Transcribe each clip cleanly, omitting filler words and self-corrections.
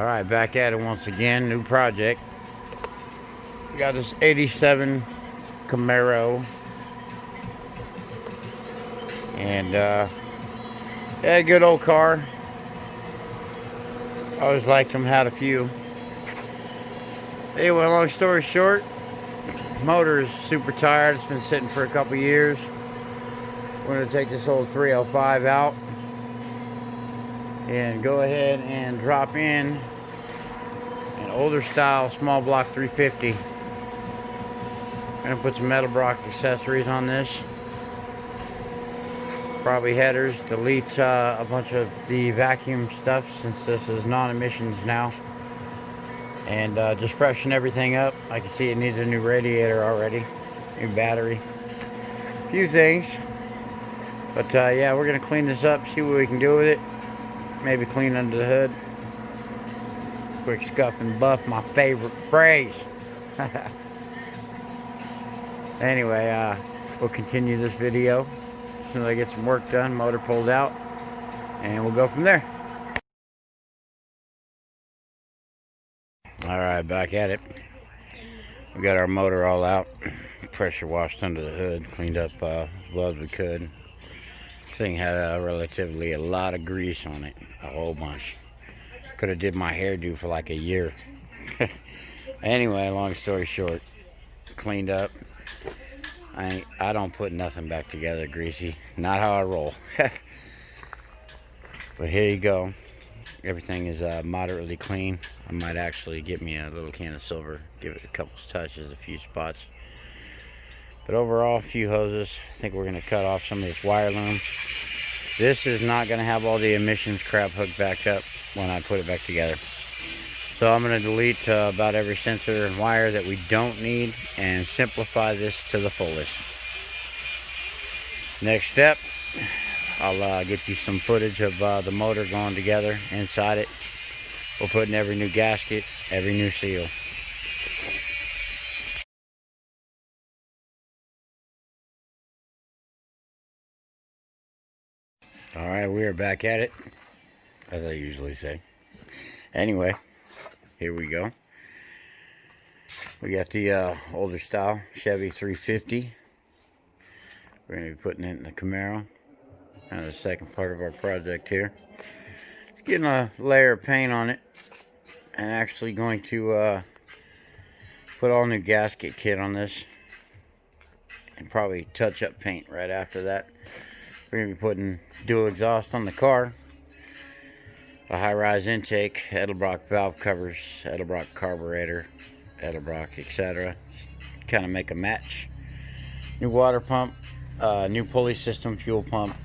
Alright, back at it once again. New project. We got this 87 Camaro. And, yeah, good old car. I always liked them, had a few. Anyway, long story short, motor is super tired. It's been sitting for a couple years. We're going to take this old 305 out and go ahead and drop in an older style small block 350. I'm going to put some metal block accessories on this. Probably headers, delete a bunch of the vacuum stuff since this is non-emissions now. And just freshen everything up. I can see it needs a new radiator already, new battery, a few things. But yeah, we're going to clean this up, see what we can do with it. Maybe clean under the hood. Quick scuff and buff, my favorite phrase. Anyway, we'll continue this video as soon as I get some work done, motor pulled out, and we'll go from there. Alright, back at it. We got our motor all out, pressure washed under the hood, cleaned up as well as we could. This thing had relatively a lot of grease on it, a whole bunch. Could have did my hairdo for like a year. Anyway, long story short, cleaned up. I don't put nothing back together greasy. Not how I roll. But here you go. Everything is moderately clean. I might actually get me a little can of silver, give it a couple touches, a few spots. But overall, a few hoses. I think we're going to cut off some of this wire loom. This is not going to have all the emissions crap hooked back up when I put it back together. So I'm going to delete about every sensor and wire that we don't need and simplify this to the fullest. Next step, I'll get you some footage of the motor going together inside it. We'll put in every new gasket, every new seal. Alright, we are back at it, as I usually say. Anyway, here we go. We got the older style Chevy 350. We're going to be putting it in the Camaro. Kind of the second part of our project here. Just getting a layer of paint on it. And actually going to put all new gasket kit on this. And probably touch up paint right after that. We're going to be putting dual exhaust on the car. A high-rise intake, Edelbrock valve covers, Edelbrock carburetor, Edelbrock, etc. Kind of make a match. New water pump, new pulley system, fuel pump,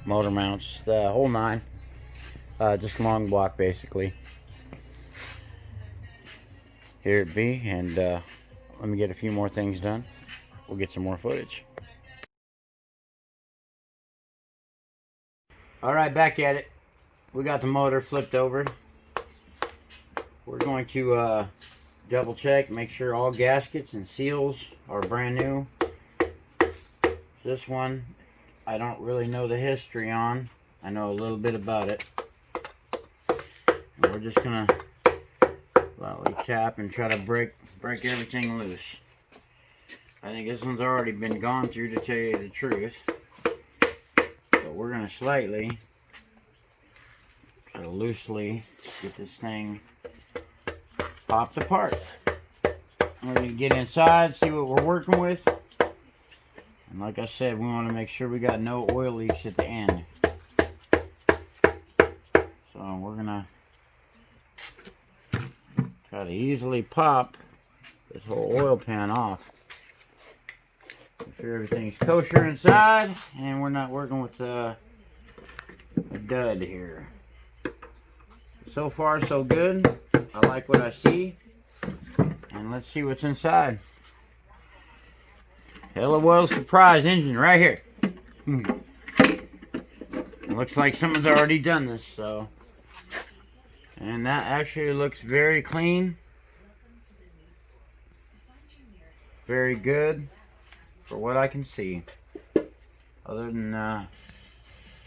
motor mounts, the whole nine. Just long block basically. Here it be, and let me get a few more things done. We'll get some more footage. Alright, back at it. We got the motor flipped over. We're going to double check, make sure all gaskets and seals are brand new. This one, I don't really know the history on. I know a little bit about it. And we're just gonna lightly tap and try to break everything loose. I think this one's already been gone through, to tell you the truth. But we're gonna slightly, try to loosely get this thing popped apart. We're going to get inside, see what we're working with. And like I said, we want to make sure we got no oil leaks at the end. So we're going to try to easily pop this whole oil pan off. Make sure everything's kosher inside and we're not working with a dud here. So far, so good. I like what I see. And let's see what's inside. Hello World surprise engine right here. Looks like someone's already done this, so. And that actually looks very clean. Very good for what I can see. Other than,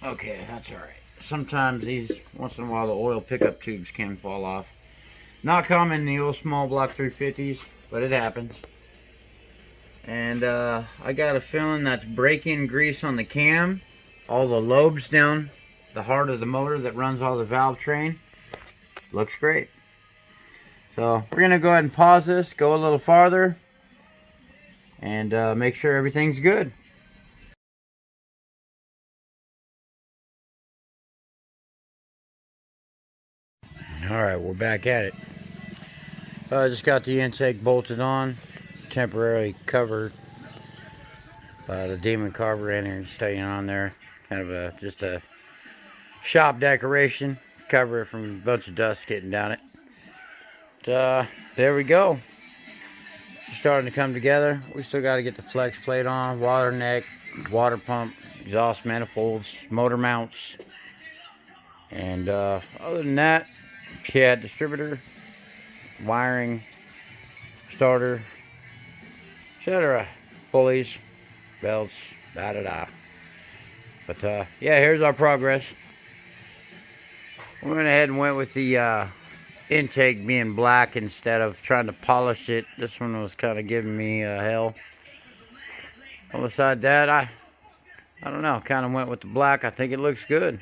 okay, that's alright. Sometimes these, once in a while, the oil pickup tubes can fall off. Not common in the old small block 350s, but it happens. And I got a feeling that's break-in grease on the cam. All the lobes down the heart of the motor that runs all the valve train. Looks great. So we're going to go ahead and pause this, go a little farther, and make sure everything's good. Alright, we're back at it. I just got the intake bolted on, temporarily covered the Demon carburetor staying on there. Kind of just a shop decoration, cover it from a bunch of dust getting down it. But, there we go. It's starting to come together. We still got to get the flex plate on, water neck, water pump, exhaust manifolds, motor mounts, and other than that, yeah, distributor, wiring, starter, etc. Pulleys, belts, da-da-da. But yeah, here's our progress. We went ahead and went with the intake being black instead of trying to polish it. This one was kind of giving me hell. On beside that, I don't know, kind of went with the black. I think it looks good.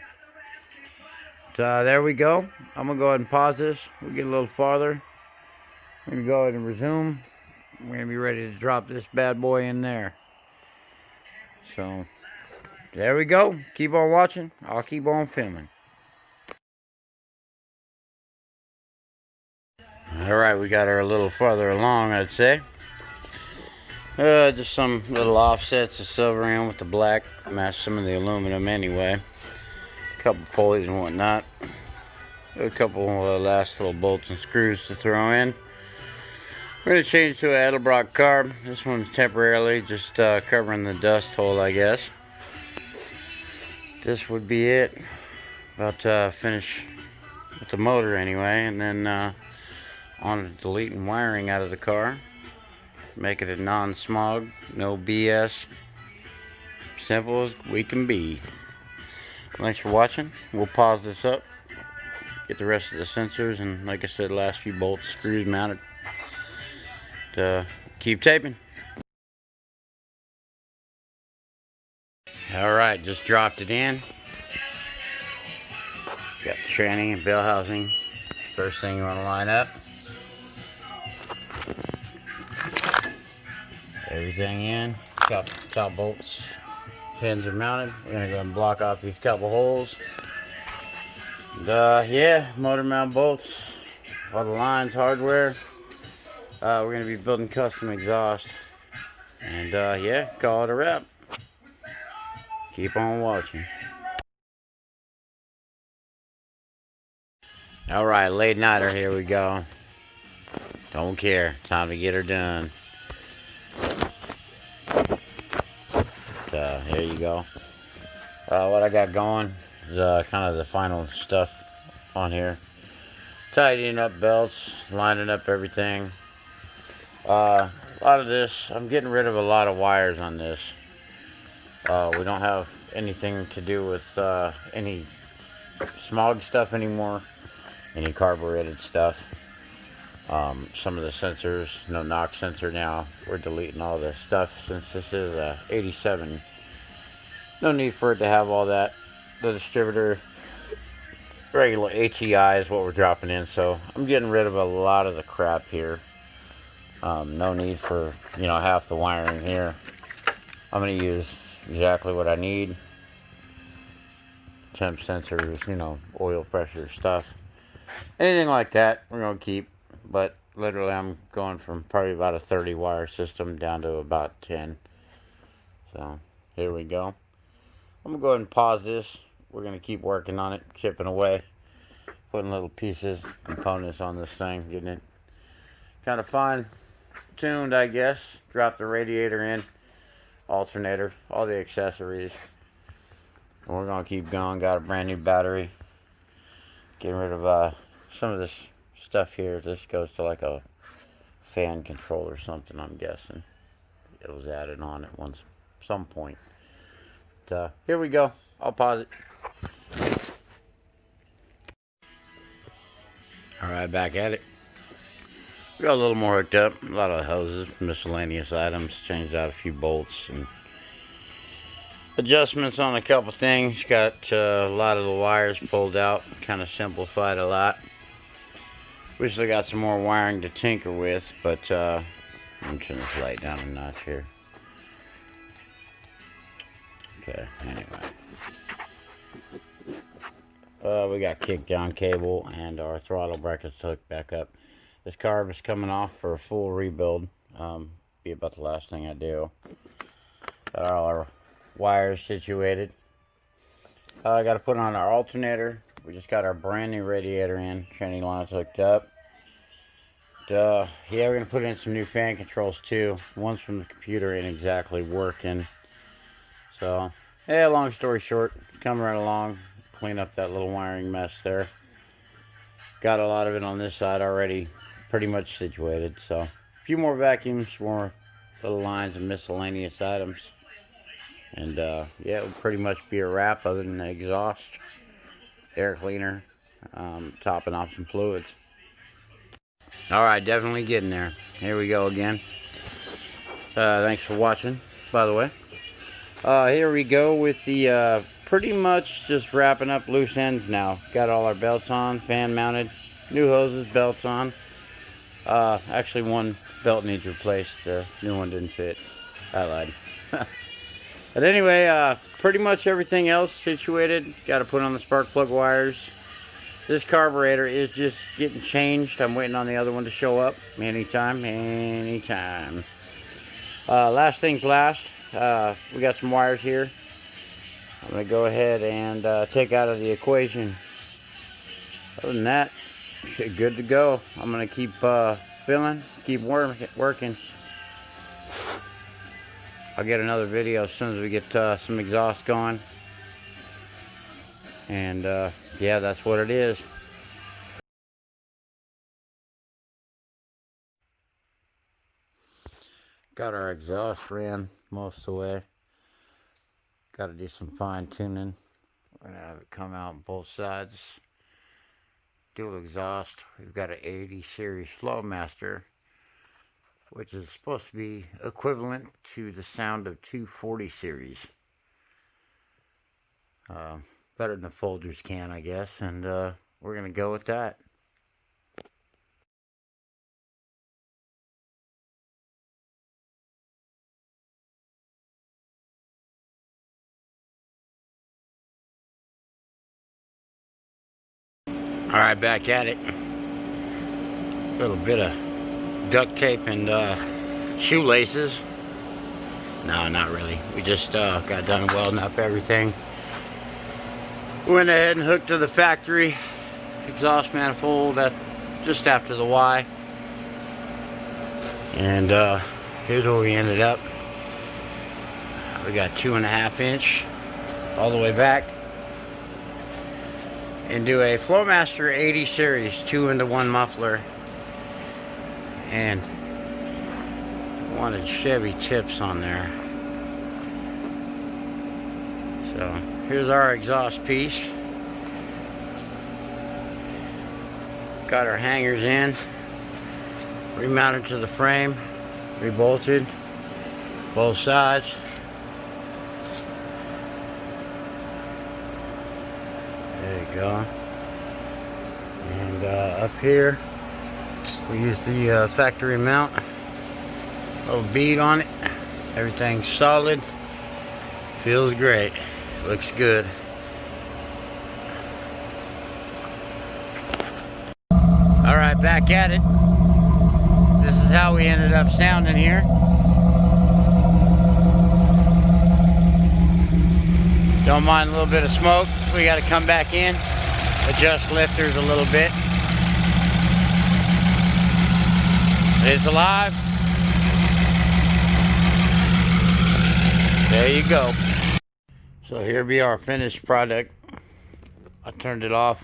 But, there we go. I'm gonna go ahead and pause this. We'll get a little farther. We're gonna go ahead and resume. We're gonna be ready to drop this bad boy in there. So there we go. Keep on watching. I'll keep on filming. Alright, we got her a little farther along, I'd say. Just some little offsets of silver in with the black. Match some of the aluminum anyway. A couple pulleys and whatnot. A couple last little bolts and screws to throw in. We're going to change to an Edelbrock carb. This one's temporarily just covering the dust hole, I guess. This would be it. About to finish with the motor anyway, and then on to deleting wiring out of the car. Make it a non-smog, no BS. Simple as we can be. Thanks for watching. We'll pause this up, get the rest of the sensors, and like I said, last few bolts, screws mounted. Keep taping. Alright, just dropped it in. Got the tranny and bell housing. First thing you want to line up. Everything in. Top bolts. Pins are mounted. We're going to go ahead and block off these couple holes. And, yeah, motor mount bolts. All the lines, hardware. We're going to be building custom exhaust. And, yeah, call it a wrap. Keep on watching. Alright, late nighter, here we go. Don't care. Time to get her done. Here you go. What I got going is kind of the final stuff on here. Tidying up belts, lining up everything. A lot of this, I'm getting rid of a lot of wires on this. We don't have anything to do with any smog stuff anymore, any carbureted stuff. Some of the sensors, no knock sensor now. We're deleting all the stuff since this is a 87. No need for it to have all that. The distributor, regular ATI is what we're dropping in. So I'm getting rid of a lot of the crap here. No need for, half the wiring here. I'm going to use exactly what I need. Temp sensors, oil pressure stuff. Anything like that, we're going to keep. But literally, I'm going from probably about a 30 wire system down to about 10. So here we go. I'm going to go ahead and pause this. We're going to keep working on it, chipping away, putting little pieces, components on this thing, getting it kind of fine-tuned, I guess. Drop the radiator in, alternator, all the accessories. And we're going to keep going. Got a brand new battery. Getting rid of some of this stuff here. This goes to like a fan control or something, I'm guessing. It was added on at some point. But, here we go. I'll pause it. Alright, back at it. We got a little more hooked up. A lot of hoses, miscellaneous items. Changed out a few bolts and adjustments on a couple things. Got a lot of the wires pulled out. Kind of simplified a lot. We still got some more wiring to tinker with, but I'm turning this light down a notch here. Okay, anyway. We got kick down cable and our throttle brackets hooked back up. This carb is coming off for a full rebuild. Be about the last thing I do. Got all our wires situated. I got to put on our alternator. We just got our brand new radiator in. Training lines hooked up. Yeah, we're going to put in some new fan controls too. One's from the computer ain't exactly working. So, yeah, long story short, coming right along. Clean up that little wiring mess there. Got a lot of it on this side already pretty much situated. So, a few more vacuums, more little lines and miscellaneous items. And, yeah, it will pretty much be a wrap other than the exhaust, air cleaner, topping off some fluids. Alright, definitely getting there. Here we go again. Thanks for watching, by the way. Here we go with the pretty much just wrapping up loose ends now. Got all our belts on, fan mounted, new hoses, belts on. Actually one belt needs replaced, the new one didn't fit. I lied. But anyway, pretty much everything else situated. Got to put on the spark plug wires. This carburetor is just getting changed. I'm waiting on the other one to show up anytime. Last things last. We got some wires here. I'm going to go ahead and take out of the equation. Other than that, good to go. I'm going to keep filling, keep working. I'll get another video as soon as we get some exhaust going. And yeah, that's what it is. Got our exhaust ran most of the way. Got to do some fine tuning. We're going to have it come out on both sides. Dual exhaust. We've got an 80 series Flowmaster, which is supposed to be equivalent to the sound of 240 series. Better than the Folgers can, I guess, and we're going to go with that. Alright, back at it. A little bit of duct tape and shoelaces. No, not really. We just got done welding up everything. Went ahead and hooked to the factory exhaust manifold just after the Y. And here's where we ended up. We got 2.5 inch all the way back. And do a Flowmaster 80 series 2-into-1 muffler. And wanted Chevy tips on there. So here's our exhaust piece. Got our hangers in, remounted to the frame, rebolted both sides. There you go. And up here we use the factory mount. Little bead on it. Everything's solid. Feels great. Looks good. Alright, back at it. This is how we ended up sounding here. Don't mind a little bit of smoke. We got to come back in, adjust lifters a little bit. It's alive. There you go. So here be our finished product. I turned it off.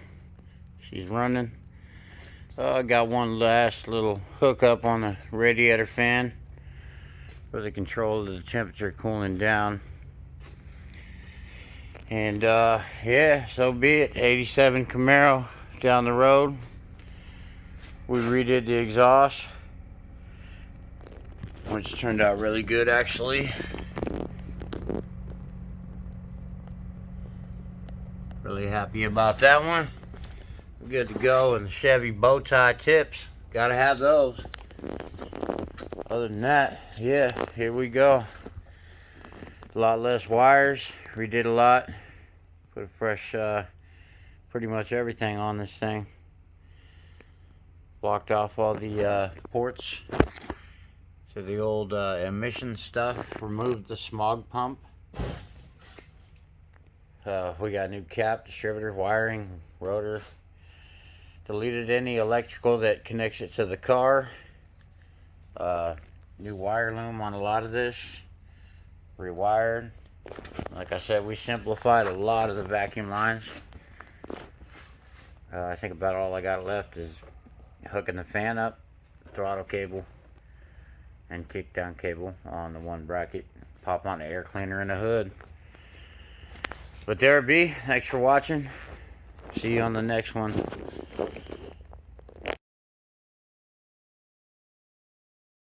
She's running. I got one last little hookup on the radiator fan for the control of the temperature cooling down. And yeah, so be it. 87 Camaro down the road. We redid the exhaust, which turned out really good actually. Really happy about that one. We're good to go. And the Chevy bow tie tips, gotta have those. Other than that, yeah, here we go. A lot less wires, redid a lot, put a fresh pretty much everything on this thing. Blocked off all the ports to the old emission stuff, removed the smog pump. We got a new cap, distributor, wiring, rotor. Deleted any electrical that connects it to the car. New wire loom on a lot of this. Rewired. Like I said, we simplified a lot of the vacuum lines. I think about all I got left is hooking the fan up, throttle cable, and kickdown cable on the one bracket. Pop on the air cleaner in the hood. But there it be. Thanks for watching. See you on the next one.